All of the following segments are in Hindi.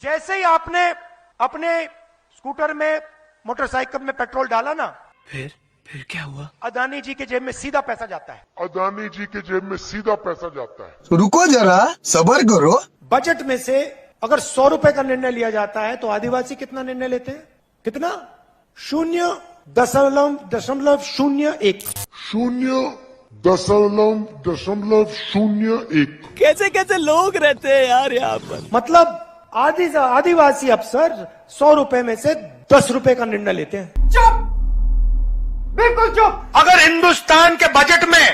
जैसे ही आपने अपने स्कूटर में मोटरसाइकिल में पेट्रोल डाला ना, फिर क्या हुआ? अदानी जी के जेब में सीधा पैसा जाता है। अदानी जी के जेब में सीधा पैसा जाता है। तो रुको जरा, सबर करो। बजट में से अगर 100 रुपए का निर्णय लिया जाता है तो आदिवासी कितना निर्णय लेते हैं? कितना? 0.01। 0.01। कैसे कैसे लोग रहते हैं यार यहाँ पर। मतलब आदिवासी अफसर 100 रुपए में से 10 रुपए का निर्णय लेते हैं। चुप, बिल्कुल चुप। अगर हिंदुस्तान के बजट में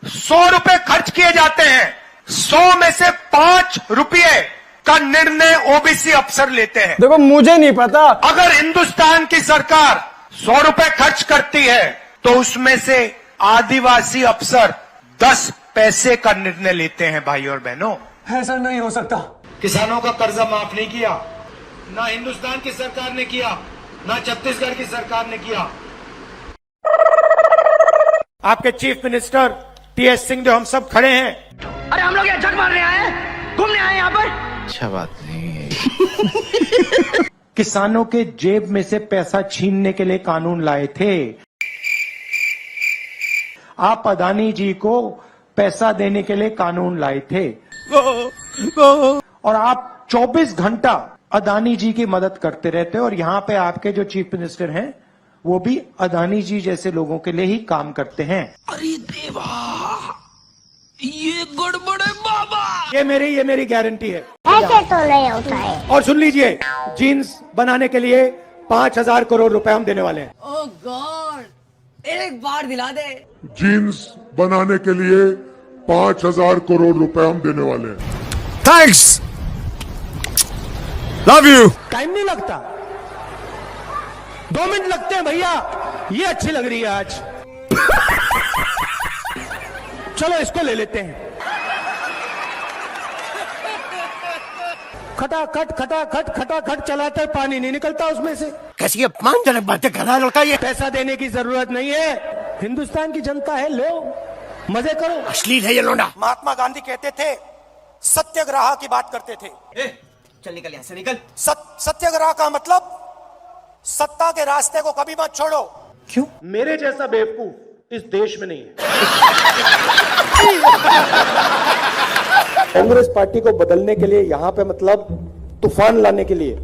100 रुपए खर्च किए जाते हैं, 100 में से 5 रुपए का निर्णय ओबीसी अफसर लेते हैं। देखो मुझे नहीं पता। अगर हिंदुस्तान की सरकार 100 रुपए खर्च करती है तो उसमें से आदिवासी अफसर 10 पैसे का निर्णय लेते हैं। भाई और बहनों, ऐसा नहीं हो सकता। किसानों का कर्जा माफ नहीं किया, ना हिंदुस्तान की सरकार ने किया, ना छत्तीसगढ़ की सरकार ने किया। आपके चीफ मिनिस्टर टीएस सिंह जो हम सब खड़े हैं। अरे हम लोग यहाँ झक मारने आए हैं, घूमने आए हैं यहाँ पर। अच्छा बात नहीं है। किसानों के जेब में से पैसा छीनने के लिए कानून लाए थे। आप अदानी जी को पैसा देने के लिए कानून लाए थे और आप 24 घंटा अदानी जी की मदद करते रहते हो। और यहां पे आपके जो चीफ मिनिस्टर हैं वो भी अदानी जी जैसे लोगों के लिए ही काम करते हैं। अरे देवा, ये गड़बड़ है बाबा। ये मेरी गारंटी है। ऐसे तो नहीं होता है। और सुन लीजिए, जीन्स बनाने के लिए 5,000 करोड़ रुपए हम देने वाले हैं। ओह गॉड, एक बार दिला दे। जीन्स बनाने के लिए 5,000 करोड़ रुपए हम देने वाले हैं। Thanks, love you. टाइम नहीं लगता, 2 मिनट लगते हैं भैया। ये अच्छी लग रही है आज। चलो इसको ले लेते हैं। खटाखट खटाखट खटाखट चलाते हैं, पानी नहीं निकलता उसमें से। कैसी अपमानजनक बातें कर रहा है लड़का ये। पैसा देने की जरूरत नहीं है, हिंदुस्तान की जनता है, लो मजे करो। अश्लील है ये लौंडा। महात्मा गांधी कहते थे, सत्याग्रह की बात करते थे। चल निकल यहाँ से, निकल। सत्याग्रह का मतलब सत्ता के रास्ते को कभी मत छोड़ो। क्यों? मेरे जैसा बेवकूफ इस देश में नहीं है। कांग्रेस पार्टी को बदलने के लिए यहां पे मतलब तूफान लाने के लिए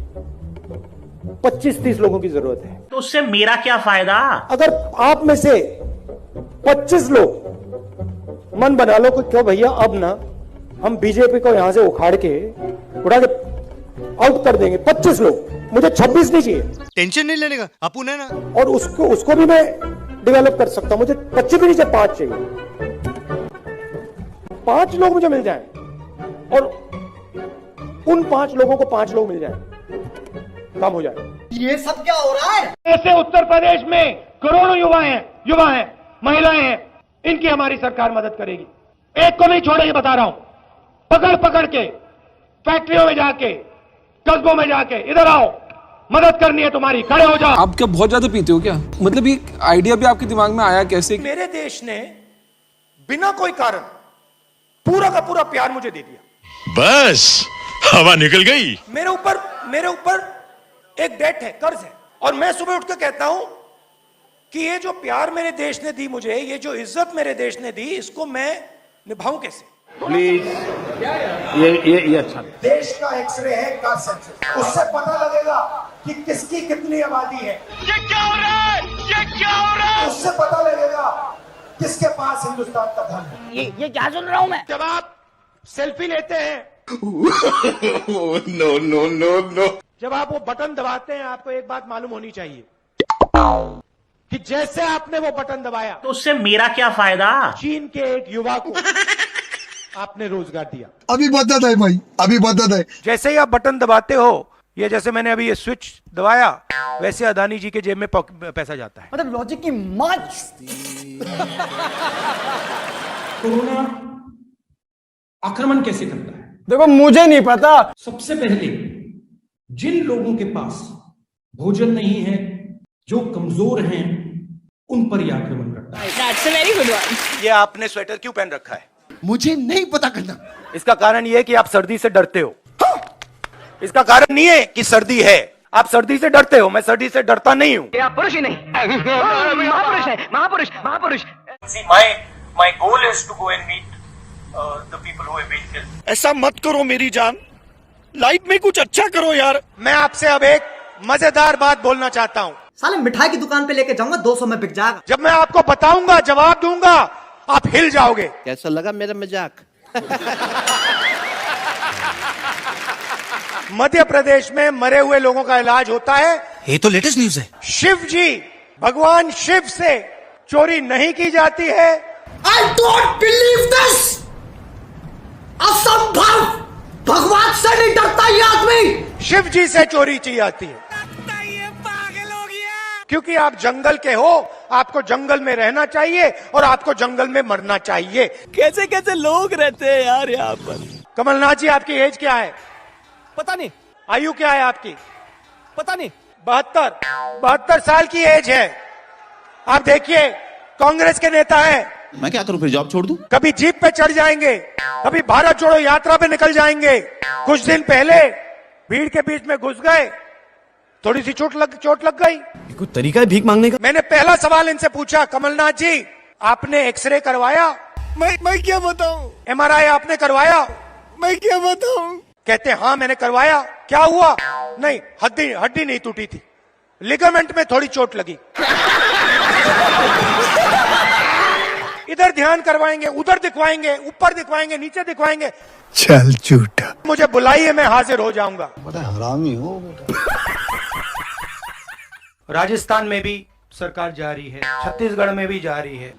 25-30 लोगों की जरूरत है। तो उससे मेरा क्या फायदा? अगर आप में से 25 लोग मन बना लो कि क्यों भैया अब ना हम बीजेपी को यहां से उड़ा के आउट कर देंगे, 25 लोग, मुझे 26 नहीं चाहिए। टेंशन नहीं लेने का, अपुन है ना। और उसको भी मैं डेवलप कर सकता हूं। मुझे 25 भी नहीं चाहिए, 5 चाहिए। 5 लोग मुझे मिल जाएं और उन 5 लोगों को 5 लोग मिल जाएं, काम हो जाए। ये सब क्या हो रहा है? ऐसे उत्तर प्रदेश में करोड़ों युवा हैं, महिलाएं हैं, इनकी हमारी सरकार मदद करेगी। एक को नहीं छोड़ेगी, बता रहा हूं। पकड़ पकड़ के फैक्ट्रियों में जाके, कस्बों में जाके, इधर आओ, मदद करनी है तुम्हारी, खड़े हो जाओ। आप क्या बहुत ज्यादा पीते हो क्या? मतलब ये आइडिया भी आपके दिमाग में आया कैसे? मेरे देश ने बिना कोई कारण पूरा का पूरा प्यार मुझे दे दिया। बस हवा निकल गई। मेरे ऊपर एक डेट है, कर्ज है। और मैं सुबह उठ के कहता हूं कि ये जो प्यार मेरे देश ने दी मुझे, ये जो इज्जत मेरे देश ने दी, इसको मैं निभाऊं कैसे? प्लीज, ये अच्छा। देश का एक्सरे है, का सेंसस, उससे पता लगेगा कि किसकी कितनी आबादी है। ये क्या हो रहा है? ये क्या हो रहा है? उससे पता लगेगा किसके पास हिंदुस्तान का धन है। ये क्या सुन रहा हूँ मैं? जब आप सेल्फी लेते हैं, नो नो नो नो। जब आप वो बटन दबाते हैं, आपको एक बात मालूम होनी चाहिए कि जैसे आपने वो बटन दबाया तो उससे मेरा क्या फायदा? चीन के एक युवा को आपने रोजगार दिया। अभी बदत है भाई, अभी बदत है। जैसे ही आप बटन दबाते हो, ये जैसे मैंने अभी ये स्विच दबाया, वैसे अदानी जी के जेब में पैसा जाता है। मतलब लॉजिक की माच। कोरोना आक्रमण कैसे करता है? देखो मुझे नहीं पता। सबसे पहले जिन लोगों के पास भोजन नहीं है, जो कमजोर हैं, उन पर यह आक्रमण करता है। That's a very good one. ये आपने स्वेटर क्यों पहन रखा है? मुझे नहीं पता करना। इसका कारण ये है कि आप सर्दी से डरते हो। इसका कारण नहीं है कि सर्दी है, आप सर्दी से डरते हो, मैं सर्दी से डरता नहीं हूँ। पुरुष ही नहीं महापुरुष है, महापुरुष महापुरुष। See, my goal is to go and meet the people who have been killed. ऐसा मत करो मेरी जान, लाइफ में कुछ अच्छा करो यार। मैं आपसे अब एक मजेदार बात बोलना चाहता हूँ। साले मिठाई की दुकान पे लेके जाऊंगा 200 में बिक जाएगा। जब मैं आपको बताऊंगा, जवाब दूंगा, आप हिल जाओगे। कैसा लगा मेरा मजाक? मध्य प्रदेश में मरे हुए लोगों का इलाज होता है। ये तो लेटेस्ट न्यूज है। शिव जी, भगवान शिव से चोरी नहीं की जाती है। I don't believe this! असंभव! भगवान से नहीं डरता ये आदमी। शिव जी से चोरी की जाती है। क्योंकि आप जंगल के हो, आपको जंगल में रहना चाहिए और आपको जंगल में मरना चाहिए। कैसे कैसे लोग रहते हैं यार यहाँ पर। कमलनाथ जी, आपकी एज क्या है? पता नहीं, आयु क्या है आपकी? पता नहीं। 72 साल की एज है। आप देखिए, कांग्रेस के नेता हैं, मैं क्या करूं फिर, जॉब छोड़ दूं? कभी जीप पे चढ़ जाएंगे, कभी भारत जोड़ो यात्रा पे निकल जाएंगे। कुछ दिन पहले भीड़ के बीच में घुस गए, थोड़ी सी चोट लग गई। कोई तरीका है भीख मांगने का? मैंने पहला सवाल इनसे पूछा, कमलनाथ जी आपने एक्सरे करवाया? मैं क्या बताऊं? MRI आपने करवाया? मैं क्या बताऊं? कहते हैं हाँ मैंने करवाया। क्या हुआ? नहीं, हड्डी नहीं टूटी थी, लिगामेंट में थोड़ी चोट लगी। इधर ध्यान करवाएंगे, उधर दिखवाएंगे, ऊपर दिखवाएंगे, नीचे दिखवाएंगे। चल झूठा। मुझे बुलाइए, मैं हाजिर हो जाऊंगा। बड़ा हरामी हो बेटा। राजस्थान में भी सरकार जा रही है, छत्तीसगढ़ में भी जा रही है।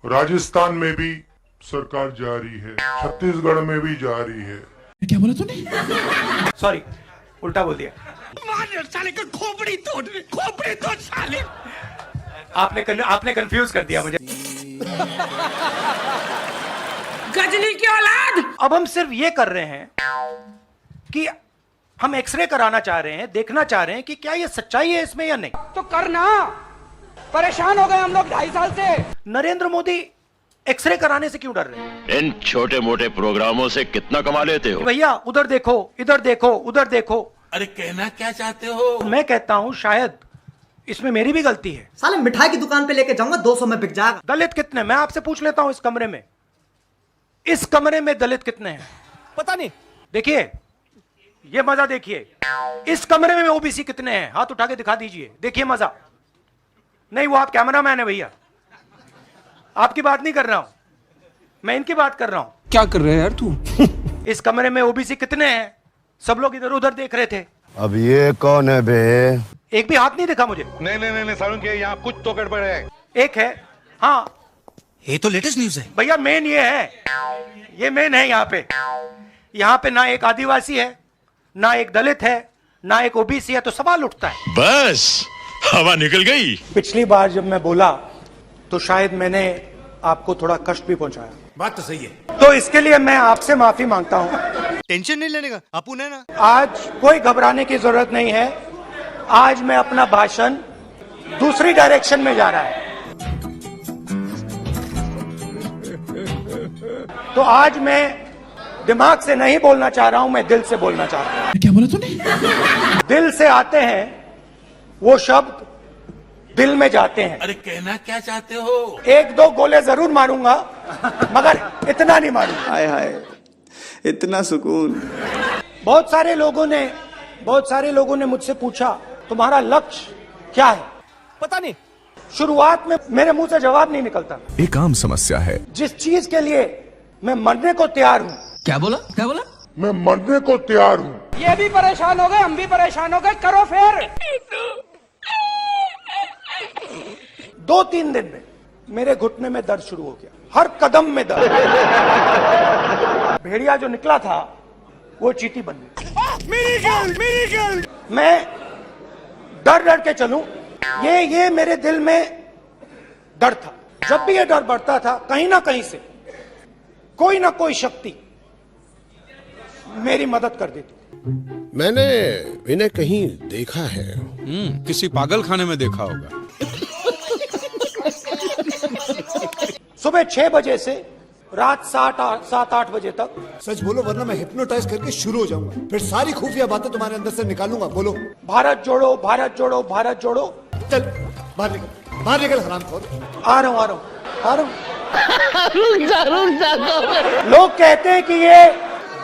राजस्थान में भी सरकार जा रही है, छत्तीसगढ़ में भी जा रही है। क्या बोला तूने? सॉरी, उल्टा बोल दिया। साले का खोपड़ी तोड़ साले। आपने कंफ्यूज कर दिया मुझे। गजनी की औलाद। अब हम सिर्फ ये कर रहे हैं कि हम एक्सरे कराना चाह रहे हैं, देखना चाह रहे हैं कि क्या ये सच्चाई है इसमें या नहीं। तो करना, परेशान हो गए हम लोग 2.5 साल से। नरेंद्र मोदी एक्सरे कराने से क्यों डर रहे हैं? इन छोटे मोटे प्रोग्रामों से कितना कमा लेते हो? भैया उधर देखो, इधर देखो, उधर देखो। अरे कहना क्या चाहते हो? मैं कहता हूं शायद इसमें मेरी भी गलती है। साले मिठाई की दुकान पे लेके जाऊंगा 200 में बिक जाएगा। दलित कितने? मैं आपसे पूछ लेता हूं, इस कमरे में दलित कितने हैं? पता नहीं। देखिए, ये मजा देखिए, इस कमरे में ओबीसी कितने हैं? हाथ उठा के दिखा दीजिए, देखिए मजा। नहीं, वो आप कैमरामैन है भैया, आपकी बात नहीं कर रहा हूं, मैं इनकी बात कर रहा हूं। क्या कर रहे हैं यार तू? इस कमरे में ओबीसी कितने हैं? सब लोग इधर उधर देख रहे थे। अब ये कौन है बे? एक भी हाथ नहीं दिखा मुझे। नहीं सारुण के यहाँ कुछ तो गड़बड़ है। एक है, हाँ ये तो लेटेस्ट न्यूज है। भैया, मेन ये है, ये मेन है। यहाँ पे ना एक आदिवासी है, ना एक दलित है, ना एक ओबीसी है, तो सवाल उठता है। बस हवा निकल गई। पिछली बार जब मैं बोला तो शायद मैंने आपको थोड़ा कष्ट भी पहुंचाया। बात तो सही है। तो इसके लिए मैं आपसे माफी मांगता हूं। टेंशन नहीं लेने का, अपू ने ना। आज कोई घबराने की जरूरत नहीं है। आज मैं अपना भाषण दूसरी डायरेक्शन में जा रहा है। तो आज मैं दिमाग से नहीं बोलना चाह रहा हूं, मैं दिल से बोलना चाह रहा हूं। क्या बोला तूने? दिल से आते हैं वो शब्द, दिल में जाते हैं। अरे कहना क्या चाहते हो? 1-2 गोले जरूर मारूंगा, मगर इतना नहीं मारूंगा। हाय हाय, इतना सुकून। बहुत सारे लोगों ने मुझसे पूछा, तुम्हारा लक्ष्य क्या है? पता नहीं। शुरुआत में मेरे मुंह से जवाब नहीं निकलता। एक आम समस्या है। जिस चीज के लिए मैं मरने को तैयार हूं, क्या बोला? मैं मरने को तैयार हूँ। ये भी परेशान हो गए, हम भी परेशान हो गए, करो फिर। 2-3 दिन में मेरे घुटने में दर्द शुरू हो गया, हर कदम में दर्द। भेड़िया जो निकला था वो चींटी बन गई। मेरी गर्ल। मैं डर के चलूं, ये मेरे दिल में डर था। जब भी ये डर बढ़ता था, कहीं ना कहीं से कोई ना कोई शक्ति मेरी मदद कर देती। मैंने इन्हें कहीं देखा है। किसी पागल खाने में देखा होगा। सुबह 6 बजे से रात 7-8 बजे तक। सच बोलो वरना मैं हिप्नोटाइज करके शुरू हो जाऊंगा, फिर सारी खुफिया बातें तुम्हारे अंदर से निकालूंगा। बोलो। भारत जोड़ो, भारत जोड़ो, भारत जोड़ो। चल बाहर निकल हरामखोर। आ रहा हूं। लोग कहते हैं कि ये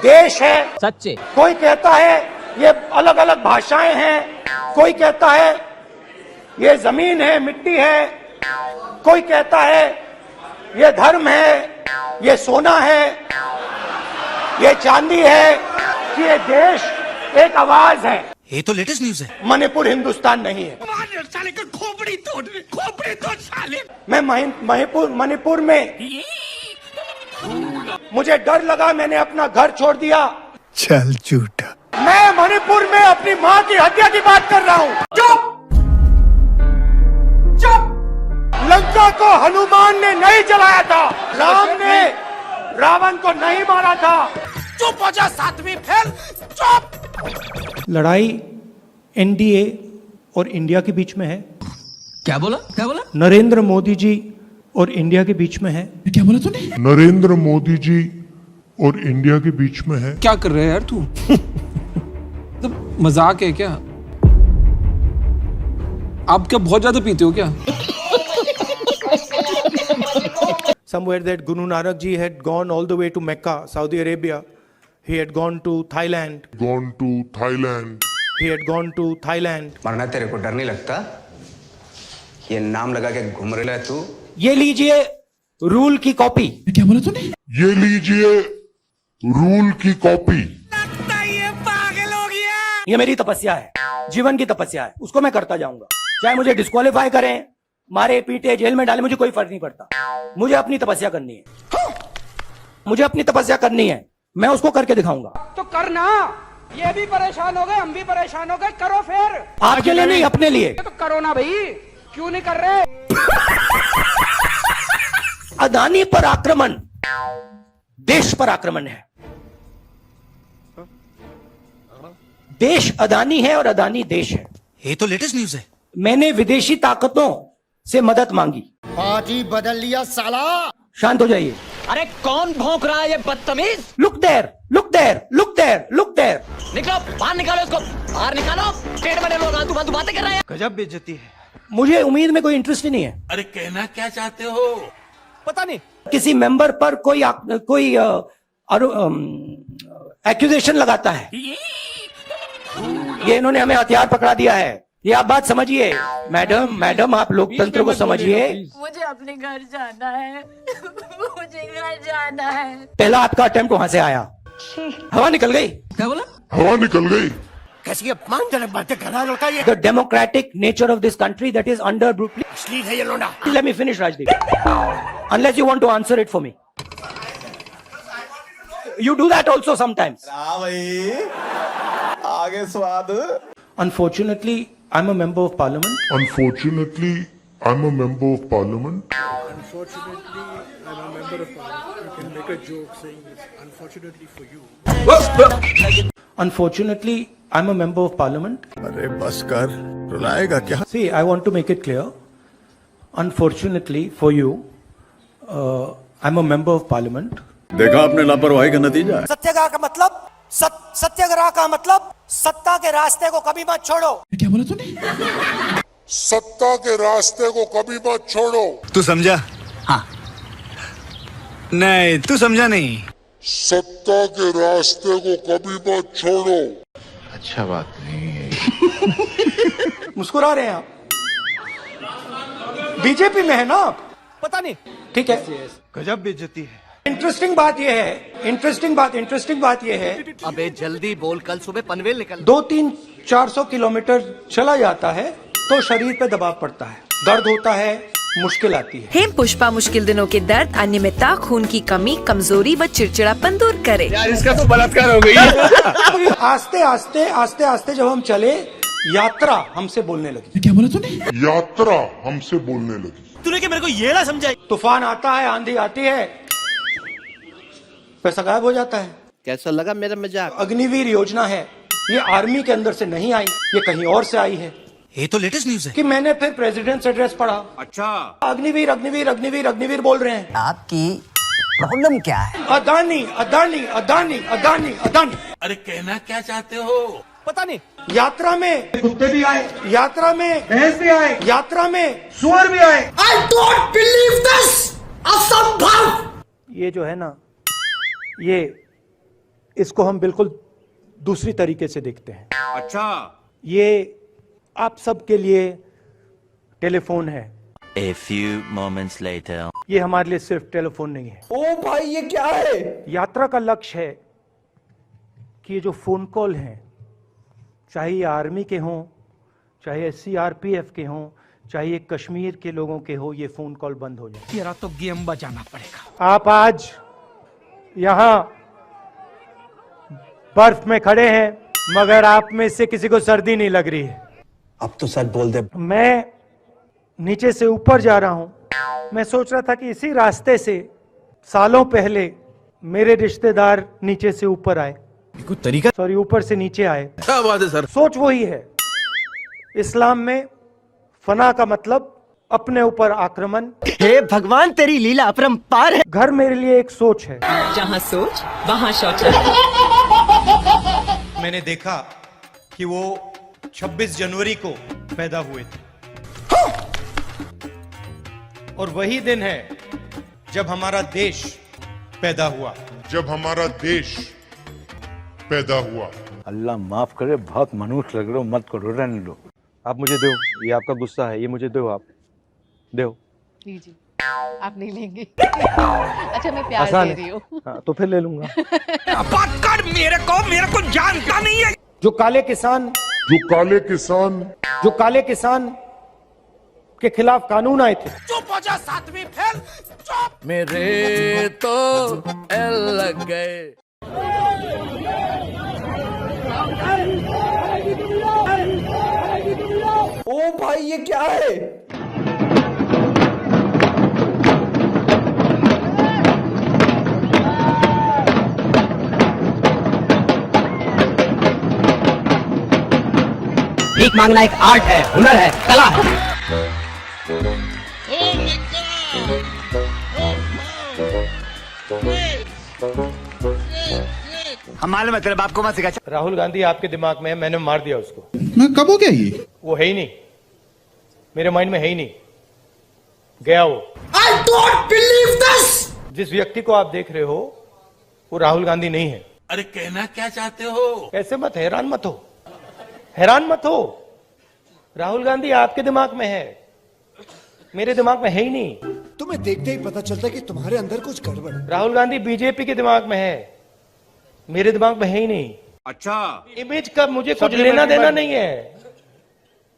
देश है, सच्चे कोई कहता है ये अलग अलग भाषाएं हैं, कोई कहता है ये जमीन है, मिट्टी है, कोई कहता है ये धर्म है, ये सोना है, ये चांदी है, कि ये देश एक आवाज है। ये तो लेटेस्ट न्यूज है। मणिपुर हिंदुस्तान नहीं है। साले का खोपड़ी तोड़ साले। मैं मणिपुर में मुझे डर लगा, मैंने अपना घर छोड़ दिया। चल झूठा। मैं मणिपुर में अपनी माँ की हत्या की बात कर रहा हूँ। चुप। लंका को हनुमान ने नहीं जलाया था, राम ने रावण को नहीं मारा था। चुप हो जा सातवीं फेल, चुप। लड़ाई एनडीए और इंडिया के बीच में है। क्या बोला नरेंद्र मोदी जी और इंडिया के बीच में है। क्या बोला तूने? नरेंद्र मोदी जी और इंडिया के बीच में है। क्या कर रहे हैं यार तू? मतलब मजाक है क्या? आप क्या बहुत ज्यादा पीते हो क्या? Somewhere that Guru Nanak ji had gone all the way to Mecca, Saudi Arabia. He had gone to Thailand. He had gone to Thailand. मरना तेरे को डर नहीं लगता? ये नाम लगा के घूम रहा है तू। ये लीजिए रूल की कॉपी। क्या बोला तूने? ये लीजिए रूल की कॉपी। ये पागल हो गया। ये मेरी तपस्या है, जीवन की तपस्या है, उसको मैं करता जाऊंगा। चाहे मुझे डिस्क्वालीफाई करें, मारे पीटे, जेल में डाले, मुझे कोई फर्क नहीं पड़ता। मुझे अपनी तपस्या करनी है, मुझे अपनी तपस्या करनी है, मैं उसको करके दिखाऊंगा। तो करना। ये भी परेशान हो गए, हम भी परेशान हो गए, करो फिर। आपके लिए नहीं, अपने लिए। तो करो ना भाई, क्यों नहीं कर रहे? अदानी पर आक्रमण देश पर आक्रमण है। देश अदानी है और अदानी देश है। ये तो लेटेस्ट न्यूज है। मैंने विदेशी ताकतों से मदद मांगी। पार्टी बदल लिया साला। शांत हो जाइए। अरे कौन भौंक रहा है ये बदतमीज? Look there, look there, look there, look there. निकलो बाहर, निकालो इसको बाहर निकालो। स्टेट में लोग आतू बातू बातें कर रहे हैं। गजब बेइज्जती है। मुझे उम्मीद में कोई इंटरेस्ट ही नहीं है। अरे कहना क्या चाहते हो? पता नहीं। किसी मेंबर पर कोई एक्यूजेशन लगाता है। ये इन्होंने हमें हथियार पकड़ा दिया है। ये आप बात समझिए। मैडम आप लोकतंत्र को समझिए। मुझे अपने घर जाना है। मुझे घर जाना है। पहला आपका अटेम्प्ट वहां से आया, हवा निकल गई। क्या बोला? हवा निकल गई। कैसी अपमानजनक बातें कर रहा है लड़का ये। The democratic nature of this country that is under brutally. अश्लील है ये लोंडा। Let me finish, Rajdeep. Unless you want to answer it for me. You do that also sometimes. भाई आगे स्वाद। Unfortunately, I'm a member of parliament. Unfortunately, I'm a member of parliament. Unfortunately, I'm a member of parliament. अरे बस कर, रुलाएगा क्या? See, I want to make it clear. Unfortunately for you, I'm a member of parliament. देखा आपने लापरवाही का नतीजा है। सत्याग्रह का मतलब सत्याग्रह का मतलब सत्ता के रास्ते को कभी मत छोड़ो। क्या बोला तूने? सत्ता के रास्ते को कभी मत छोड़ो। तू समझा? हाँ। नहीं तू समझा नहीं। सत्ता के रास्ते को कभी मत छोड़ो। अच्छा बात नहीं है। मुस्कुरा रहे हैं आप। बीजेपी में है ना आप? पता नहीं। ठीक है। गजब बेइज्जती है। इंटरेस्टिंग बात यह है, इंटरेस्टिंग बात यह है, अबे जल्दी बोल, कल सुबह पनवेल निकल। 200-400 किलोमीटर चला जाता है तो शरीर पे दबाव पड़ता है, दर्द होता है, मुश्किल आती है। हेम पुष्पा मुश्किल दिनों के दर्द, अनियमितता, खून की कमी, कमजोरी व चिड़चिड़ापन दूर करे। यार इसका तो बलात्कार हो गई। आस्ते आस्ते जब हम चले, यात्रा हमसे बोलने लगी। क्या बोला तूने? यात्रा हमसे बोलने लगी। तूने क्या मेरे को ये ना समझाई? तूफान आता है, आंधी आती है, पैसा गायब हो जाता है। कैसा लगा मेरा मजाक? अग्निवीर योजना है, ये आर्मी के अंदर से नहीं आई, ये कहीं और से आई है। ये तो लेटेस्ट न्यूज है। कि मैंने फिर प्रेसिडेंट्स एड्रेस पढ़ा। अच्छा। अग्निवीर अग्निवीर अग्निवीर अग्निवीर बोल रहे हैं। आपकी प्रॉब्लम क्या है? अदानी अदानी अदानी अदानी अदानी। अरे कहना क्या चाहते हो? पता नहीं। यात्रा में कुत्ते भी आए, यात्रा में भैंस भी आए, यात्रा में सुअर भी आए। आई डोंट बिलीव दिस, असंभव। ये जो है ना, ये इसको हम बिल्कुल दूसरी तरीके से देखते हैं। अच्छा, ये आप सबके लिए टेलीफोन है। A few moments later. ये हमारे लिए सिर्फ टेलीफोन नहीं है। ओ भाई ये क्या है? यात्रा का लक्ष्य है कि ये जो फोन कॉल हैं, चाहे ये आर्मी के हों, चाहे CRPF के हों, चाहे ये कश्मीर के लोगों के हो, ये फोन कॉल बंद हो जाए। तेरा तो गेम बजाना पड़ेगा। आप आज यहां बर्फ में खड़े हैं, मगर आप में से किसी को सर्दी नहीं लग रही है। अब तो सच बोल दे। मैं नीचे से ऊपर जा रहा हूं। मैं सोच रहा था कि इसी रास्ते से सालों पहले मेरे रिश्तेदार नीचे से ऊपर आए, कुछ तरीका। सॉरी, ऊपर से नीचे आए। क्या बात है सर? सोच वही है। इस्लाम में फना का मतलब अपने ऊपर आक्रमण। हे भगवान, तेरी लीला अपरंपार है। घर मेरे लिए एक सोच है। जहाँ सोच वहाँ शौचालय। मैंने देखा कि वो 26 जनवरी को पैदा हुए थे, और वही दिन है जब हमारा देश पैदा हुआ। जब हमारा देश पैदा हुआ। अल्लाह माफ करे, बहुत मनुष्य लग रहे हो, मत करो, रहने दो। आप मुझे दो, ये आपका गुस्सा है, ये मुझे दो, आप दो। जी आप नहीं लेंगे। अच्छा मैं प्यार दे रही हूँ। हाँ, तो फिर ले लूंगा। बात कर, मेरे को जानता नहीं है। जो काले किसान के खिलाफ कानून आए थे, चुप हो जा, सातवीं फेल। चुप। मेरे तो एल लग गए। ओ भाई ये क्या है? भीख मांगना एक आर्ट है, हुनर है, कला है। हम मालूम है तेरे बाप को मत सिखा। राहुल गांधी आपके दिमाग में है, मैंने मार दिया उसको। मैं कब हो गया ये? वो है ही नहीं, मेरे माइंड में है ही नहीं, गया वो। I don't believe this. जिस व्यक्ति को आप देख रहे हो वो राहुल गांधी नहीं है। अरे कहना क्या चाहते हो? ऐसे मत, हैरान मत हो, हैरान मत हो। राहुल गांधी आपके दिमाग में है, मेरे दिमाग में है ही नहीं। तुम्हें देखते ही पता चलता है कि तुम्हारे अंदर कुछ गड़बड़ है। राहुल गांधी बीजेपी के दिमाग में है, मेरे दिमाग में है ही नहीं। अच्छा, इमेज का मुझे कुछ लेना देना नहीं है,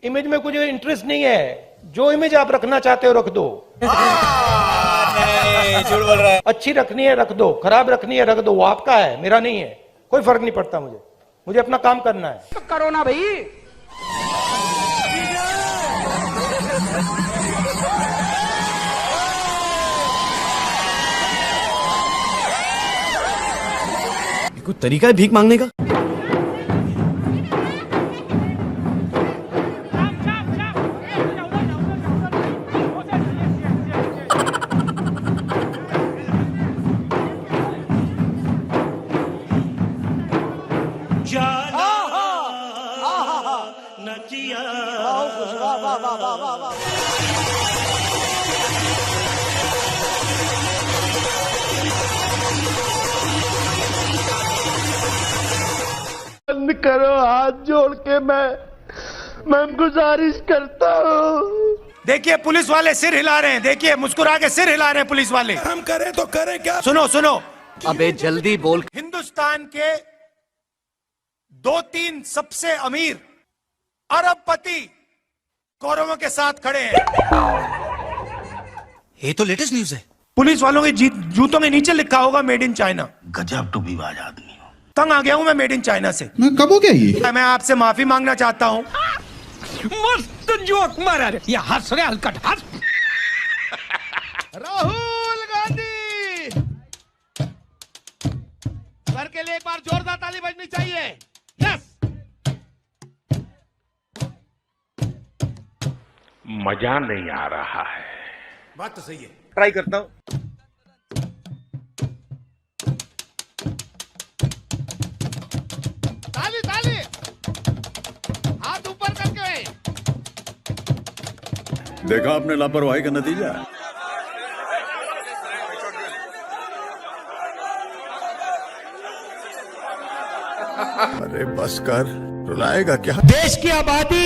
इमेज में कुछ इंटरेस्ट नहीं है। जो इमेज आप रखना चाहते हो रख दो। झूठ बोल रहा है। अच्छी रखनी है रख दो, खराब रखनी है रख दो, वो आपका है, मेरा नहीं है। कोई फर्क नहीं पड़ता मुझे अपना काम करना है। करो ना भाई। कुछ तरीका है भीख मांगने का? बंद करो, हाथ जोड़ के मैं गुजारिश करता हूँ। देखिए पुलिस वाले सिर हिला रहे हैं, देखिए मुस्कुरा के सिर हिला रहे हैं पुलिस वाले। हम करें तो करें क्या? सुनो सुनो, अबे जल्दी बोल। हिंदुस्तान के 2-3 सबसे अमीर अरबपति कौरवों के साथ खड़े हैं। ये तो लेटेस्ट न्यूज है। पुलिस वालों के जूतों के नीचे लिखा होगा मेड इन चाइना। गजब टूबीबाज आदमी हो। तंग आ गया हूं मैं मेड इन चाइना से। मैं कब हो गया ये? मैं आपसे माफी मांगना चाहता हूं। मस्त जोक मारा रे। ये हंस रहे हलकट हंस। राहुल गांधी सर के लिए एक बार जोरदार ताली बजनी चाहिए। यस, मजा नहीं आ रहा है। बात तो सही है। ट्राई करता हूं। देखा आपने लापरवाही का नतीजा। अरे बस कर, रुलाएगा क्या? देश की आबादी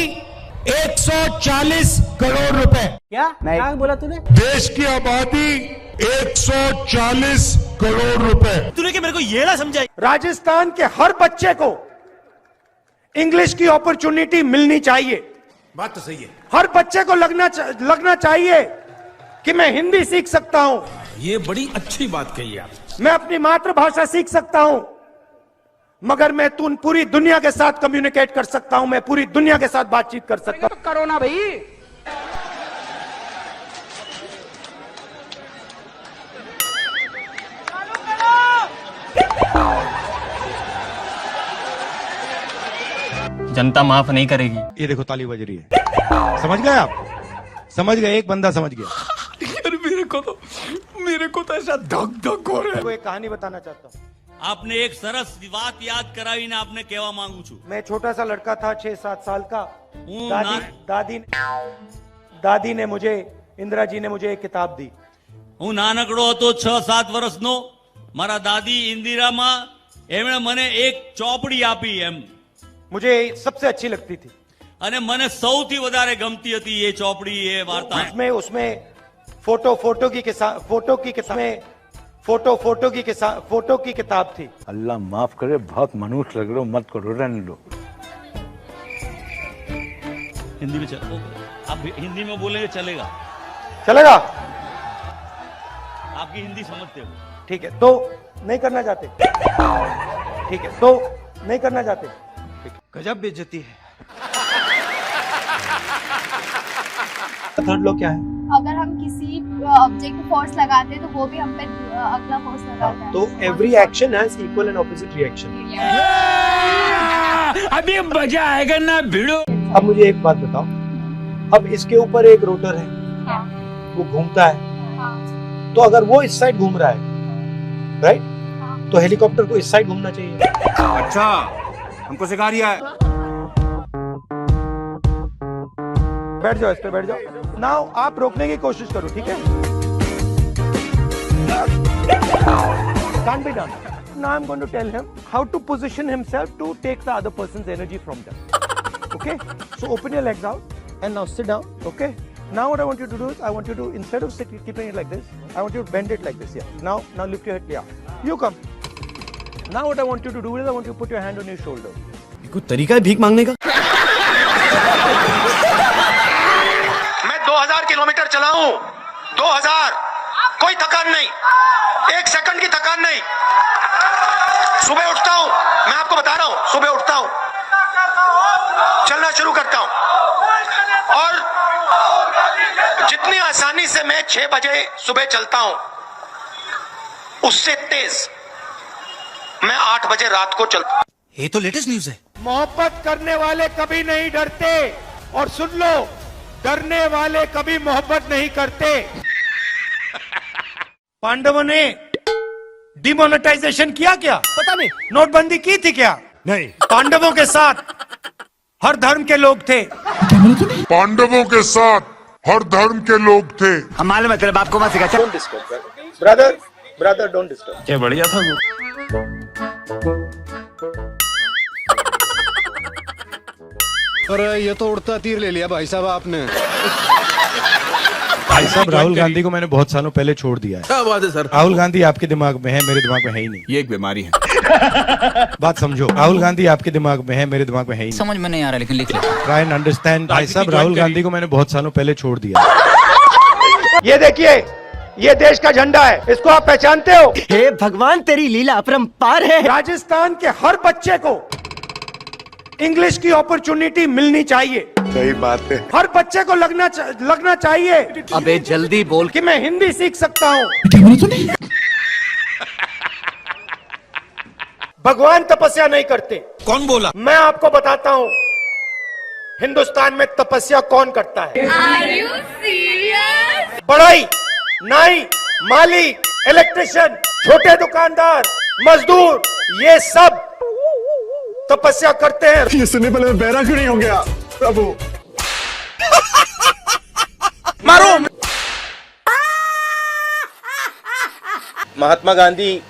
140 करोड़ रुपए। क्या बोला तूने? देश की आबादी 140 करोड़ रुपए। तूने क्या मेरे को ये ना समझाई? राजस्थान के हर बच्चे को इंग्लिश की अपॉर्चुनिटी मिलनी चाहिए। बात तो सही है। हर बच्चे को लगना चाहिए कि मैं हिंदी सीख सकता हूं, ये बड़ी अच्छी बात कही आप। मैं अपनी मातृभाषा सीख सकता हूं, मगर मैं पूरी दुनिया के साथ कम्युनिकेट कर सकता हूं, मैं पूरी दुनिया के साथ बातचीत कर सकता हूं। करो ना भाई। जनता माफ नहीं करेगी। ये देखो ताली बज रही है। समझ गए आप? समझ गए? एक बंदा समझ गया। यार मेरे को तो ऐसा धक धक हो रहा है। मैं एक कहानी बताना चाहता हूँ। आपने एक सरस बात याद करावी ने आपने केवा मांगू छू। मैं छोटा सा लड़का था 6-7 साल का। हूँ दादी ने मुझे, इंदिरा जी ने मुझे एक किताब दी। હું નાનકડો હતો 6-7 વર્ષનો, મારા દાદી ઇન્દિરામાં એમણે મને એક ચોપડી આપી એમ, मुझे सबसे अच्छी लगती थी। અને મને સૌથી વધારે ગમતી હતી એ ચોપડી, એ વાર્તા। उसमें फोटो की किताब थी। अल्लाह माफ करे, बहुत मनुष्य लग रहे हो, मत करो, रहने दो। हिंदी में चलो, आप हिंदी में बोलेंगे चलेगा? चलेगा? आपकी हिंदी समझते हो? ठीक है, तो नहीं करना चाहते? ठीक है, तो नहीं करना चाहते? गजब बेइज्जती है। थर्ड लॉ क्या है? अगर हम किसी ऑब्जेक्ट पे फोर्स लगाते हैं तो वो भी हम पे अगला फोर्स लगाता है। तो every action has equal and opposite reaction. अभी मजा आएगा ना भिड़ो। अब मुझे एक बात बताओ, अब इसके ऊपर एक रोटर है, वो घूमता है, तो अगर वो इस साइड घूम रहा है, राइट, तो हेलीकॉप्टर को इस साइड घूमना चाहिए। अच्छा, हमको सिखा रिया है। बैठ जाओ, इस पे बैठ जाओ। नाउ आप रोकने की कोशिश करो, ठीक है? Can't be done. Now I'm going to tell him how to position himself to take the other person's energy from them. Okay? So open your legs out and now sit down. Okay? Now what I want you to do is, I want you to, instead of keeping it like this, I want you to bend it like this. Yeah. Now lift your head. Yeah. You come. Now what I want you to do is, I want you to put your hand on your shoulder. कोई तरीका है भीख मांगने का? 2000 किलोमीटर चलाऊं, 2000, कोई थकान नहीं, 1 सेकंड की थकान नहीं। सुबह उठता हूं, मैं आपको बता रहा हूं, सुबह उठता हूं, चलना शुरू करता हूं, और जितनी आसानी से मैं 6 बजे सुबह चलता हूं, उससे तेज मैं 8 बजे रात को चलता हूं। ये तो लेटेस्ट न्यूज़ है। मोहब्बत करने वाले कभी नहीं डरते, और सुन लो, डरने वाले कभी मोहब्बत नहीं करते। पांडवों ने डिमोनेटाइजेशन किया क्या? पता नहीं। नोटबंदी की थी क्या? नहीं। पांडवों के साथ हर धर्म के लोग थे। पांडवों के साथ हर धर्म के लोग थे। हम मालूम है तेरे बाप को मत सिखा। Don't disturb brother, don't disturb. क्या बढ़िया था वो। अरे ये तो उड़ता तीर ले लिया भाई साहब आपने। भाई साहब, राहुल गांधी को मैंने बहुत सालों पहले छोड़ दिया है। क्या बात है सर? राहुल गांधी आपके दिमाग में है, मेरे दिमाग में है ही नहीं। ये एक बीमारी है। बात समझो, राहुल गांधी आपके दिमाग में है, मेरे दिमाग में है ही नहीं। समझ में नहीं आ रहा, लेकिन लिख लो। Try and understand. भाई साहब, राहुल गांधी को मैंने बहुत सालों पहले छोड़ दिया है। ये देखिए, ये देश का झंडा है, इसको आप पहचानते हो? हे भगवान, तेरी लीला अपरंपार है। राजस्थान के हर बच्चे को इंग्लिश की अपॉर्चुनिटी मिलनी चाहिए। सही बात है। हर बच्चे को लगना चाहिए अबे जल्दी बोल कि मैं हिंदी सीख सकता हूँ। भगवान तपस्या नहीं करते। कौन बोला? मैं आपको बताता हूँ, हिंदुस्तान में तपस्या कौन करता है। Are you serious? बढ़ई, नाई, माली, इलेक्ट्रिशियन, छोटे दुकानदार, मजदूर, ये सब तपस्या करते हैं। ये सुनने पहले मैं बहरा क्यों नहीं हो गया प्रभु? मारो। महात्मा गांधी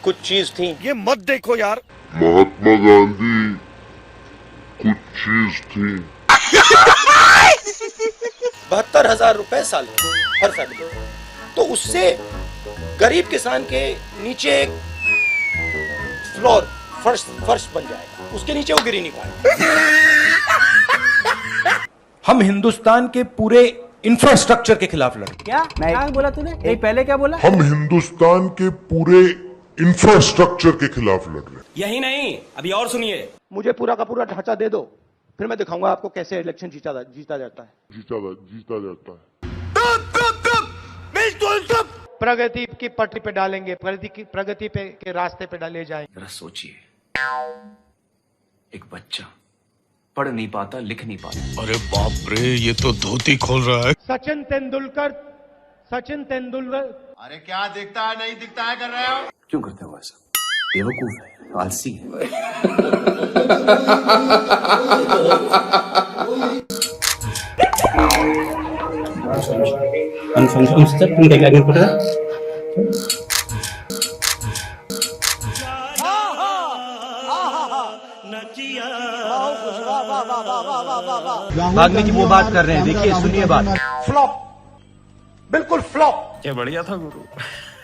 कुछ चीज थी, ये मत देखो यार। महात्मा गांधी कुछ चीज थी। 72,000 रुपए साल हर साल, तो उससे गरीब किसान के नीचे एक फ्लोर फर्श बन जाएगा, उसके नीचे वो गिर ही नहीं पाएगा। हम हिंदुस्तान के पूरे इंफ्रास्ट्रक्चर के खिलाफ लड़े। क्या बोला तूने? नहीं, पहले क्या बोला? हम हिंदुस्तान के पूरे इंफ्रास्ट्रक्चर के खिलाफ लड़ रहे हैं। यही नहीं, अभी और सुनिए। मुझे पूरा का पूरा ढांचा दे दो, फिर मैं दिखाऊंगा आपको कैसे इलेक्शन जीता जाता है। जीता जाता है। प्रगति की पटरी पे डालेंगे, प्रगति पे के रास्ते पे डाले जाएंगे। जरा सोचिए, एक बच्चा पढ़ नहीं पाता, लिख नहीं पाता। अरे बाप रे, ये तो धोती खोल रहा है। सचिन तेंदुलकर अरे क्या दिखता है नहीं दिखता है कर रहे हो? क्यों करते हो ऐसा? बेवकूफ है, आलसी है। भागने की वो बात कर रहे हैं, देखिए सुनिए बात। फ्लॉप, बिल्कुल फ्लॉप। क्या बढ़िया था गुरु।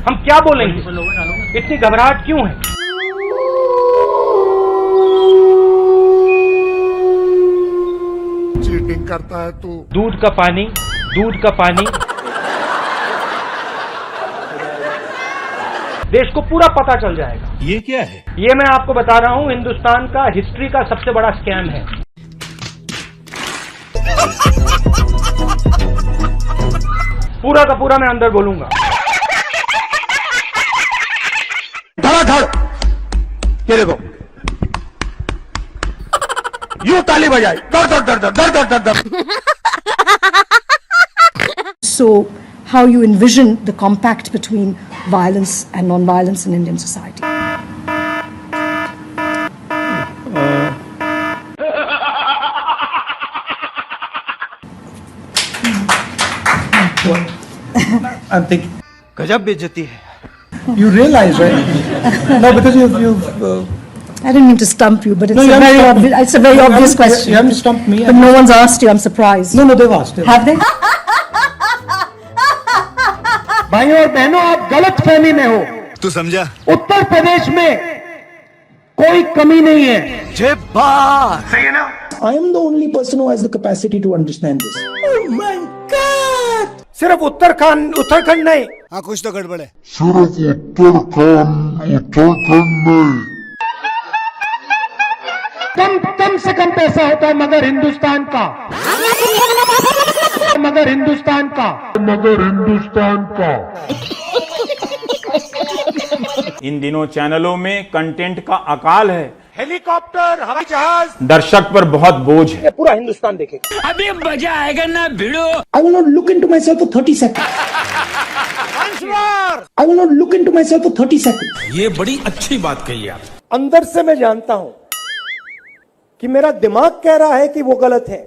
हम क्या बोलेंगे? इतनी घबराहट क्यों है? चीटिंग करता है तू। दूध का पानी देश को पूरा पता चल जाएगा। ये क्या है? ये मैं आपको बता रहा हूं, हिंदुस्तान का हिस्ट्री का सबसे बड़ा स्कैम है। पूरा का पूरा मैं अंदर बोलूंगा। धड़ाधड़, ये देखो, यूं ताली बजाई, दर दर दर दर दर दर दर। So, how you envision the compact between violence and non-violence in Indian society? I'm thinking. गजब बेइज्जती है। You realize, right? No, because you I didn't mean to stump you, but it's a very obvious question. You haven't stumped me. But no one's asked you. I'm surprised. No, they've asked. Have they? भाइयों और बहनों, आप गलत फहमी में हो। तू समझा? उत्तर प्रदेश में कोई कमी नहीं है। जय बात, सही है ना? I am the only person who has the capacity to understand this. Oh my God! सिर्फ उत्तराखंड नहीं। हाँ कुछ तो गड़बड़ है। सिर्फ उत्तराखंड नहीं। कम से कम पैसा होता है मगर हिंदुस्तान का। इन दिनों चैनलों में कंटेंट का अकाल है। हेलीकॉप्टर, हवाई जहाज, दर्शक पर बहुत बोझ है। पूरा हिंदुस्तान देखेगा। अभी मजा आएगा ना भिड़ो। I will not look into myself for 30 seconds. I will not look into myself for 30 seconds. ये बड़ी अच्छी बात कही आप। अंदर से मैं जानता हूं कि मेरा दिमाग कह रहा है कि वो गलत है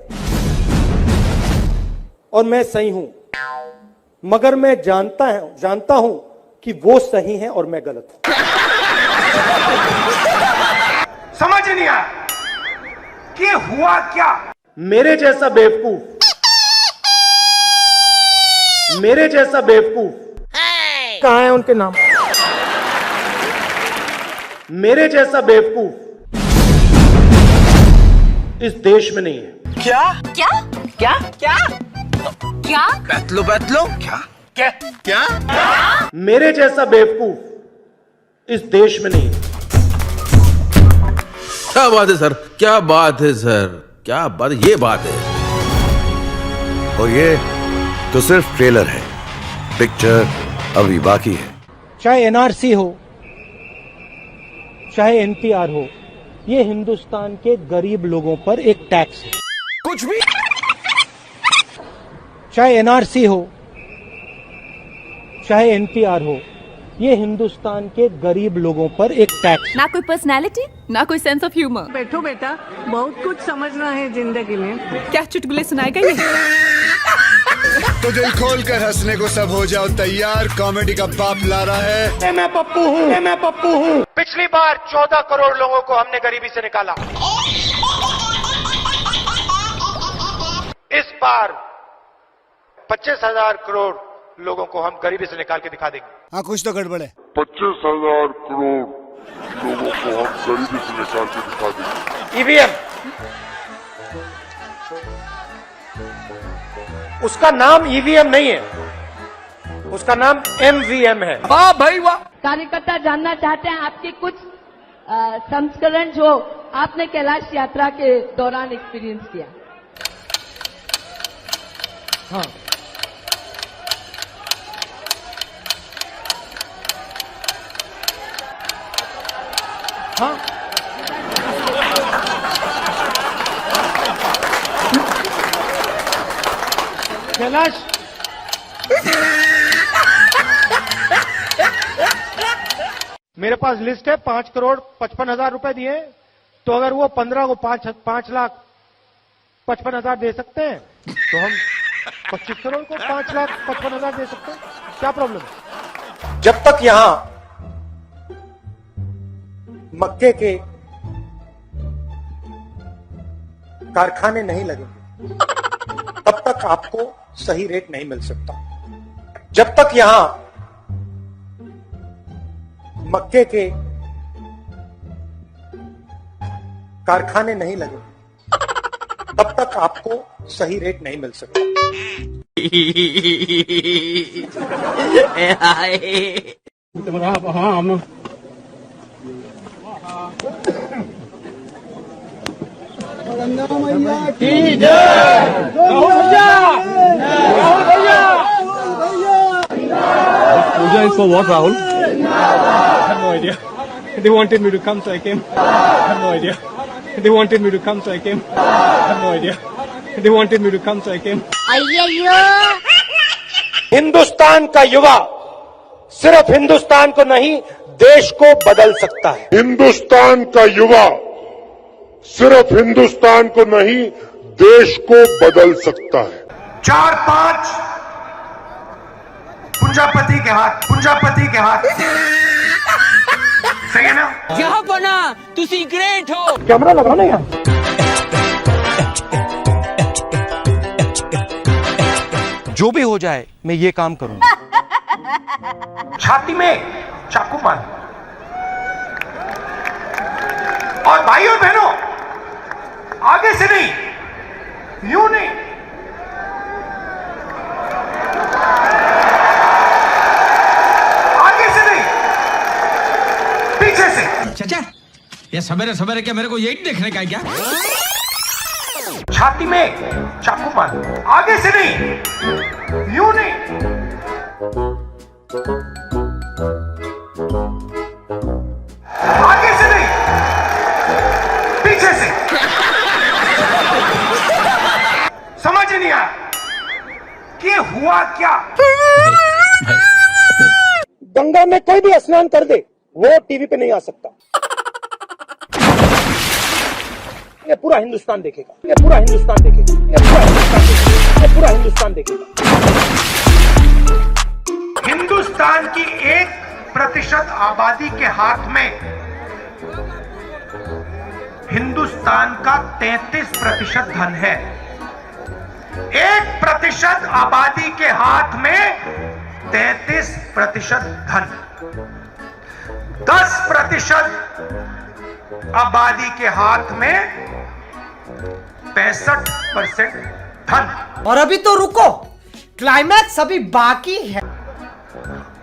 और मैं सही हूं, मगर मैं जानता हूं कि वो सही है और मैं गलत हूं। समझ नहीं आया कि हुआ क्या? मेरे जैसा बेवकूफ कहां है उनके नाम? मेरे जैसा बेवकूफ इस देश में नहीं है। क्या? मेरे जैसा बेवकूफ इस देश में नहीं है। क्या बात है सर, क्या बात है सर, क्या बात, ये बात है। और ये तो सिर्फ ट्रेलर है, पिक्चर अभी बाकी है। चाहे एनआरसी हो, चाहे एनपीआर हो, ये हिंदुस्तान के गरीब लोगों पर एक टैक्स है। कुछ भी। चाहे एनआरसी हो, चाहे एनपीआर हो, ये हिंदुस्तान के गरीब लोगों पर एक टैक्स। ना कोई पर्सनालिटी, ना कोई सेंस ऑफ ह्यूमर। बैठो बेटा, बहुत कुछ समझना है जिंदगी में। क्या चुटकुले सुनाएगा ये? तो दिल खोल कर हंसने को सब हो जाओ तैयार। कॉमेडी का बाप ला रहा है। मैं पप्पू हूँ। पिछली बार 14 करोड़ लोगों को हमने गरीबी से निकाला। इस बार 25,000 करोड़ लोगों को हम गरीबी से निकाल के दिखा देंगे। हाँ, कुछ तो गड़बड़ है। 25,000 करोड़ लोगों को हम गरीबी से निकाल के दिखा देंगे। ईवीएम, उसका नाम ईवीएम नहीं है, उसका नाम एमवीएम है। वाह भाई वाह। कार्यकर्ता जानना चाहते हैं आपके कुछ संस्करण जो आपने कैलाश यात्रा के दौरान एक्सपीरियंस किया। हाँ, हाँ, कैलाश मेरे पास लिस्ट है, 5,55,000 रुपए दिए, तो अगर वो 15 को 5,55,000 दे सकते हैं तो हम 25 करोड़ को 5,55,000 दे सकते हैं। क्या प्रॉब्लम है? जब तक यहां मक्के के कारखाने नहीं लगेंगे तब तक आपको सही रेट नहीं मिल सकता। जब तक यहां मक्के के कारखाने नहीं लगेंगे तब तक आपको सही रेट नहीं मिल सकता। Puja is for what, Rahul? I have no idea. They wanted me to come, so I came. I have no idea. They wanted me to come, so I came. I have no idea. They wanted me to come, so I came. Hindustan का युवा सिर्फ हिंदुस्तान को नहीं देश को बदल सकता है। हिंदुस्तान का युवा सिर्फ हिंदुस्तान को नहीं देश को बदल सकता है। 4-5 पूंजापति के हाथ सही है ना? यहाँ बना तुसी ग्रेट हो। कैमरा लगा ना यहाँ। जो भी हो जाए मैं ये काम करूंगा। छाती में चाकू मार और भाई और बहनों आगे से नहीं, यूं नहीं, आगे से नहीं, पीछे से। चाचा, ये सवेरे सवेरे क्या मेरे को यही देखने का है क्या? छाती में चाकू मार, आगे से नहीं, यूं नहीं, आगे से नहीं, पीछे से। समझ नहीं आया कि हुआ क्या? गंगा में कोई भी स्नान कर दे वो टीवी पे नहीं आ सकता। ये पूरा हिंदुस्तान देखेगा, ये पूरा हिंदुस्तान देखेगा, ये पूरा हिंदुस्तान देखेगा, ये पूरा हिंदुस्तान देखेगा। हिंदुस्तान की 1% आबादी के हाथ में हिंदुस्तान का 33% धन है। 1% आबादी के हाथ में 33% धन, 10% आबादी के हाथ में 65% धन। और अभी तो रुको, क्लाइमैक्स अभी बाकी है।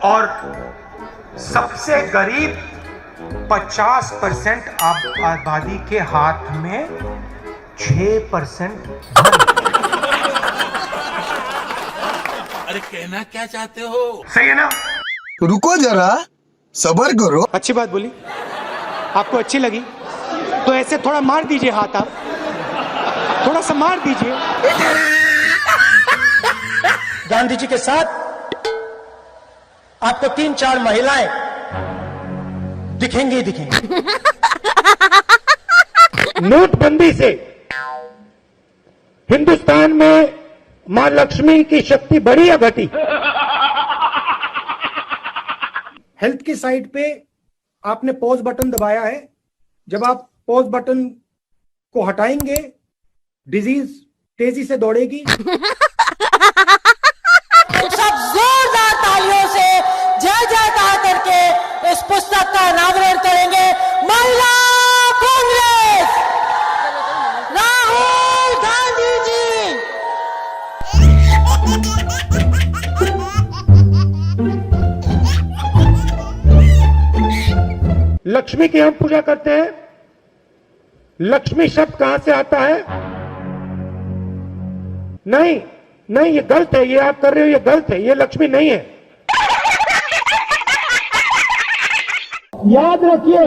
और सबसे गरीब 50% आबादी के हाथ में 6% धन। अरे कहना क्या चाहते हो? सही है ना? रुको जरा, सब्र करो। अच्छी बात बोली, आपको अच्छी लगी तो ऐसे थोड़ा मार दीजिए हाथ, आप थोड़ा सा मार दीजिए। गांधी जी के साथ आपको 3-4 महिलाएं दिखेंगी ही दिखेंगी। नोटबंदी से हिंदुस्तान में मां लक्ष्मी की शक्ति बढ़ी या घटी? हेल्थ की साइड पे आपने पॉज बटन दबाया है। जब आप पॉज बटन को हटाएंगे डिजीज तेजी से दौड़ेगी। सब जोरदार तालियों से जय जयकार करके इस पुस्तक का अनावरण करेंगे। महिला कांग्रेस राहुल गांधी जी। लक्ष्मी की हम पूजा करते हैं। लक्ष्मी शब्द कहां से आता है? नहीं नहीं, ये गलत है। ये आप कर रहे हो, ये गलत है। ये लक्ष्मी नहीं है। याद रखिए,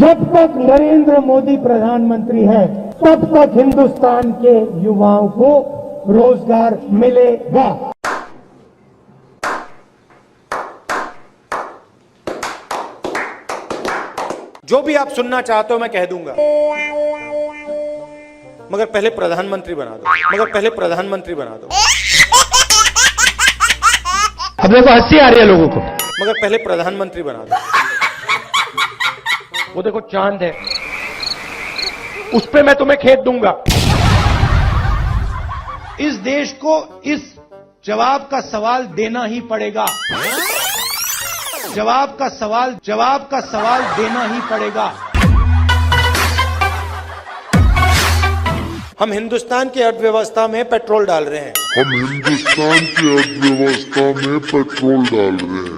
जब तक नरेंद्र मोदी प्रधानमंत्री है तब तक हिंदुस्तान के युवाओं को रोजगार मिलेगा। जो भी आप सुनना चाहते हो मैं कह दूंगा, मगर पहले प्रधानमंत्री बना दो, मगर पहले प्रधानमंत्री बना दो। अब देखो हंसी आ रही है लोगों को, मगर पहले प्रधानमंत्री बना दो। वो देखो चांद है, उस पे मैं तुम्हें खेत दूंगा। इस देश को इस जवाब का सवाल देना ही पड़ेगा। जवाब का सवाल देना ही पड़ेगा। हम हिंदुस्तान की अर्थव्यवस्था में पेट्रोल डाल रहे हैं। हम हिंदुस्तान की अर्थव्यवस्था में पेट्रोल डाल रहे हैं।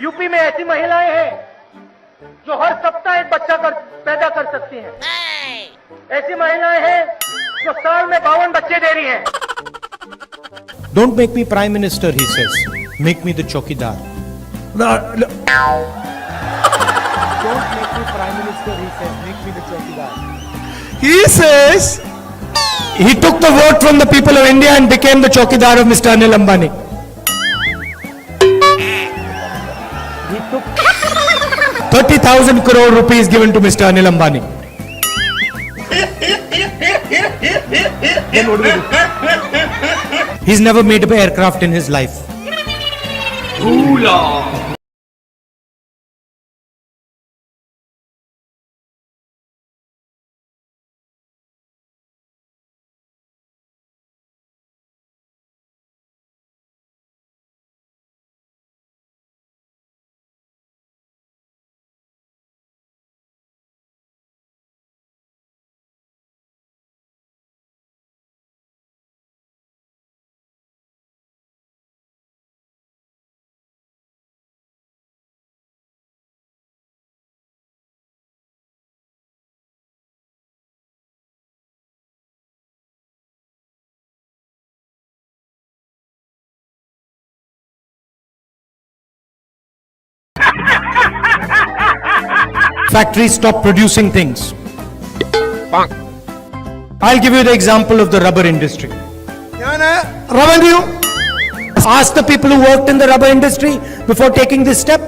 यूपी में ऐसी महिलाएं हैं जो हर सप्ताह एक बच्चा पैदा कर सकती हैं। ऐसी महिलाएं हैं जो साल में 52 बच्चे दे रही हैं। Don't make me prime minister, he says. Make me the chokidar. Don't make me prime minister, he says. Make me the chokidar. He says he took the vote from the people of India and became the chokidar of Mr. Anil Ambani. He took 30,000 crore rupees given to Mr. Anil Ambani. Then what do we do? He's never made an aircraft in his life. Factories stop producing things. I'll give you the example of the rubber industry. Revenue. Ask the people who worked in the rubber industry before taking this step.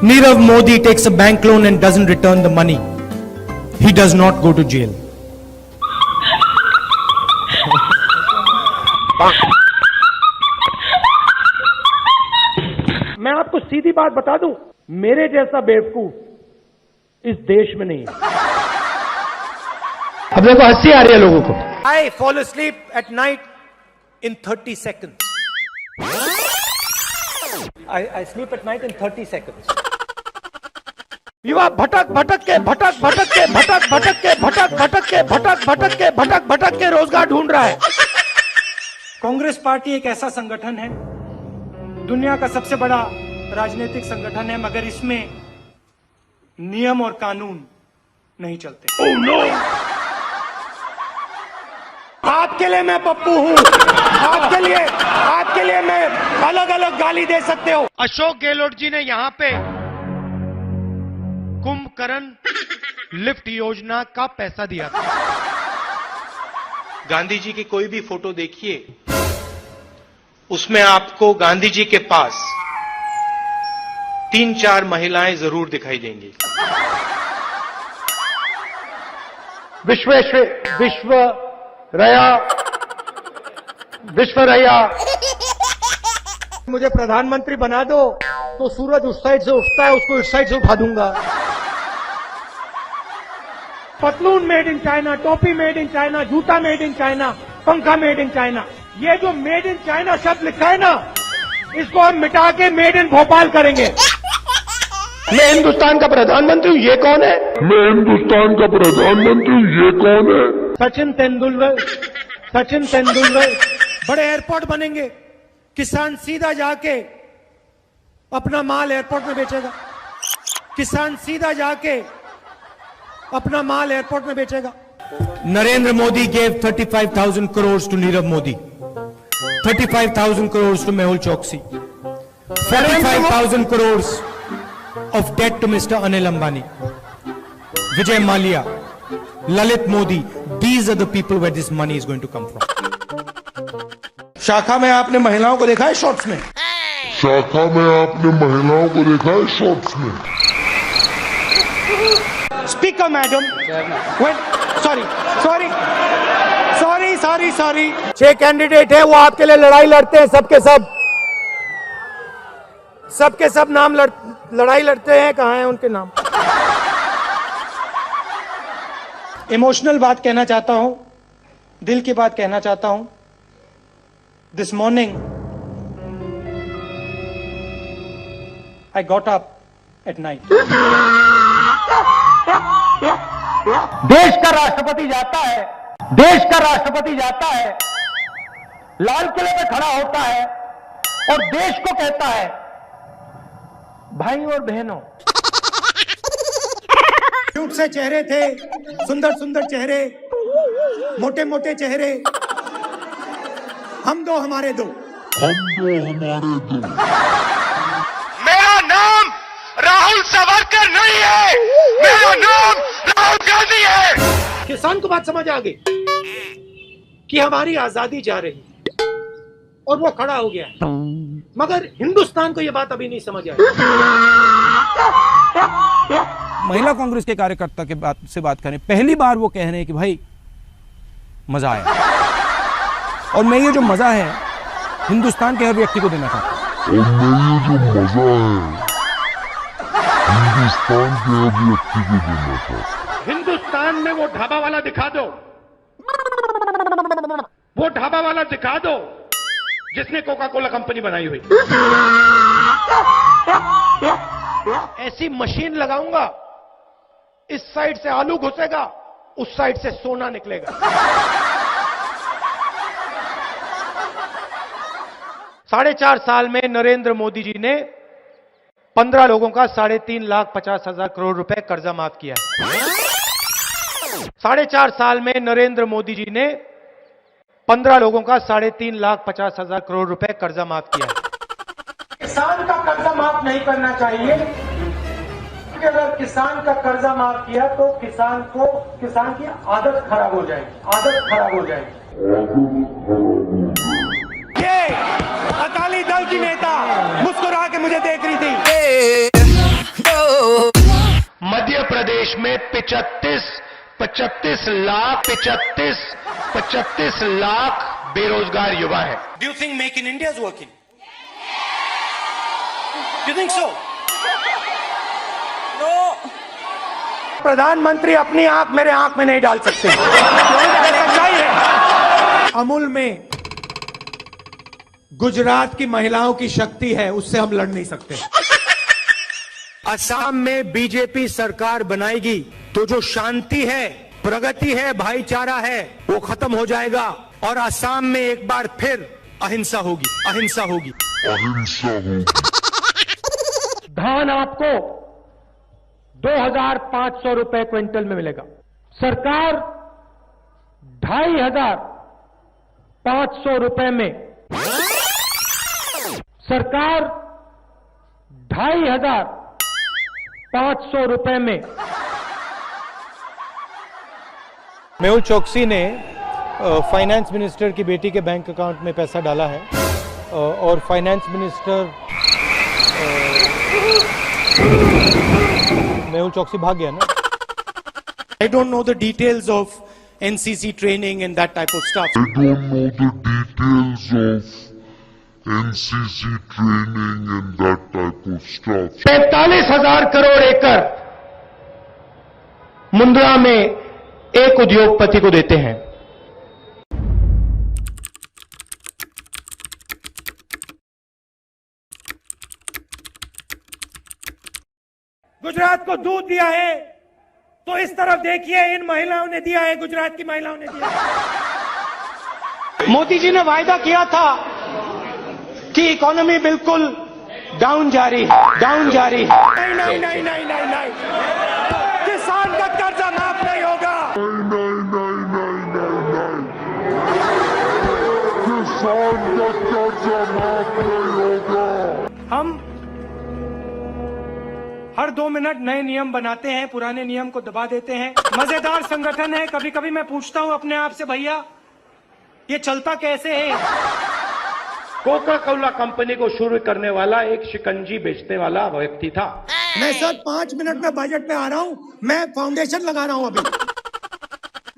Nirav Modi takes a bank loan and doesn't return the money. He does not go to jail. मैं आपको सीधी बात बता दूं, मेरे जैसा बेवकूफ इस देश में नहीं है। अब देखो हंसी आ रही है लोगों को। I fall asleep at night in 30 seconds. I sleep at night in 30 seconds. युवा भटक के रोजगार ढूंढ रहा है। कांग्रेस पार्टी एक ऐसा संगठन है, दुनिया का सबसे बड़ा राजनीतिक संगठन है, मगर इसमें नियम और कानून नहीं चलते। Oh, no! आपके लिए मैं पप्पू हूं, आपके लिए मैं अलग अलग गाली दे सकते हो। अशोक गहलोत जी ने यहां पे कुंभकर्ण लिफ्ट योजना का पैसा दिया था। गांधी जी की कोई भी फोटो देखिए, उसमें आपको गांधी जी के पास 3-4 महिलाएं जरूर दिखाई देंगी। विश्वरया मुझे प्रधानमंत्री बना दो तो सूरज उस साइड से उठता है, उसको इस साइड से उठा दूंगा। पतलून मेड इन चाइना, टोपी मेड इन चाइना, जूता मेड इन चाइना, पंखा मेड इन चाइना। ये जो मेड इन चाइना शब्द लिखा है ना, इसको हम मिटा के मेड इन भोपाल करेंगे। मैं हिंदुस्तान का प्रधानमंत्री हूँ, ये कौन है? मैं हिंदुस्तान का प्रधानमंत्री हूँ, ये कौन है? सचिन तेंदुलकर। बड़े एयरपोर्ट बनेंगे, किसान सीधा जाके अपना माल एयरपोर्ट में बेचेगा। किसान सीधा जाके अपना माल एयरपोर्ट में बेचेगा। Narendra Modi gave 35,000 crores to Nirav Modi, 35,000 crores to Mehul Choksi, 45,000 crores of debt to Mr. Anil Ambani, Vijay Mallya, Lalit Modi. These are the people where this money is going to come from. शाखा में आपने महिलाओं को देखा है शॉर्ट्स में? शाखा में आपने महिलाओं को देखा है शॉर्ट्स में? स्पीकर मैडम, सॉरी 6 कैंडिडेट है, वो आपके लिए लड़ाई लड़ते हैं, सबके सब नाम लड़ाई लड़ते हैं। कहाँ हैं उनके नाम? इमोशनल बात कहना चाहता हूं, दिल की बात कहना चाहता हूं। This morning, I got up at night. देश का राष्ट्रपति जाता है, लाल किले में खड़ा होता है और देश को कहता है, भाई और बहनों। क्यूट से चेहरे थे, सुंदर चेहरे, मोटे चेहरे, हम दो हमारे दो। मेरा नाम राहुल सावरकर नहीं है, मेरा नाम राहुल गांधी है। किसान को बात समझ आ गई कि हमारी आजादी जा रही है और वो खड़ा हो गया, मगर हिंदुस्तान को ये बात अभी नहीं समझ आई। महिला कांग्रेस के कार्यकर्ता के बात करें, पहली बार वो कह रहे हैं कि भाई मजा आया, और मैं ये जो मजा है हिंदुस्तान के हर व्यक्ति को देना चाहता हूं। हिंदुस्तान में वो ढाबा वाला दिखा दो, जिसने कोका कोला कंपनी बनाई हुई। ऐसी मशीन लगाऊंगा, इस साइड से आलू घुसेगा, उस साइड से सोना निकलेगा। 4.5 साल में नरेंद्र मोदी जी ने 15 लोगों का 3,50,000 करोड़ रुपए कर्जा माफ किया है। 4.5 साल में नरेंद्र मोदी जी ने 15 लोगों का 3,50,000 करोड़ रुपए कर्जा माफ किया है। किसान का कर्जा माफ नहीं करना चाहिए, क्योंकि अगर किसान का कर्जा माफ किया तो किसान की आदत खराब हो जाएगी। ये अकाली दल की नेता मुस्कुरा के मुझे देख रही थी। मध्य प्रदेश में 35 लाख बेरोजगार युवा है। Do you think make in India is working? Do you think so? No. प्रधानमंत्री अपनी आंख मेरे आंख में नहीं डाल सकते। सच्चाई है। अमूल में गुजरात की महिलाओं की शक्ति है, उससे हम लड़ नहीं सकते। असम में बीजेपी सरकार बनाएगी तो जो शांति है, प्रगति है, भाईचारा है, वो खत्म हो जाएगा और असम में एक बार फिर अहिंसा होगी। धान आपको 2,500 रुपए क्विंटल में मिलेगा। सरकार 2,500 रुपए में, सरकार 2,500 रुपए में। मेहुल चोकसी ने फाइनेंस मिनिस्टर की बेटी के बैंक अकाउंट में पैसा डाला है और फाइनेंस मिनिस्टर मेहुल चौकसी भाग गया ना। I don't know the details of NCC training and that type of stuff. I don't know the details of NCC training and that type of stuff. 45,000 crore एकड़ मुंद्रा में एक उद्योगपति को देते हैं। गुजरात को दूध दिया है तो इस तरफ देखिए, इन महिलाओं ने दिया है, गुजरात की महिलाओं ने दिया है। मोदी जी ने वायदा किया था कि इकोनॉमी बिल्कुल डाउन जा रही है। नहीं, किसान का कर्जा माफ नहीं होगा। किसान का कर्जा माफ नहीं होगा। हम हर 2 मिनट नए नियम बनाते हैं, पुराने नियम को दबा देते हैं। मजेदार संगठन है। कभी कभी मैं पूछता हूं अपने आप से, भैया ये चलता कैसे है? कोका कोला कंपनी को शुरू करने वाला एक शिकंजी बेचने वाला व्यक्ति था। मैं सर 5 मिनट में बजट में आ रहा हूं, मैं फाउंडेशन लगा रहा हूं अभी।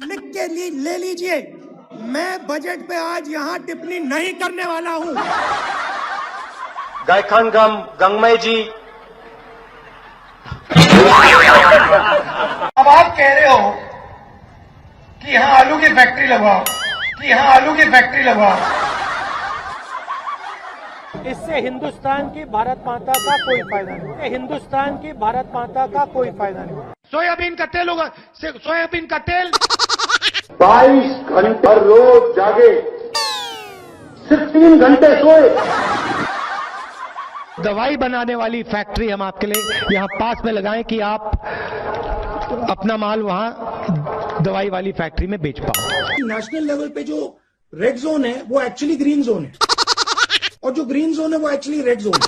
लिख के ले लीजिए, मैं बजट पे आज यहां टिप्पणी नहीं करने वाला हूं। गायखान गंगमय जी, अब आप कह रहे हो कि यहां आलू की फैक्ट्री लगवाओ, इससे हिंदुस्तान की भारत माता का कोई फायदा नहीं। सोयाबीन का तेल होगा, सोयाबीन का तेल 22 घंटे हर रोज जागे, सिर्फ 3 घंटे सोए। दवाई बनाने वाली फैक्ट्री हम आपके लिए यहां पास में लगाएं कि आप अपना माल वहां दवाई वाली फैक्ट्री में बेच पाओ। नेशनल लेवल पे जो रेड जोन है वो एक्चुअली ग्रीन जोन है, और जो ग्रीन जोन है वो एक्चुअली रेड जोन है।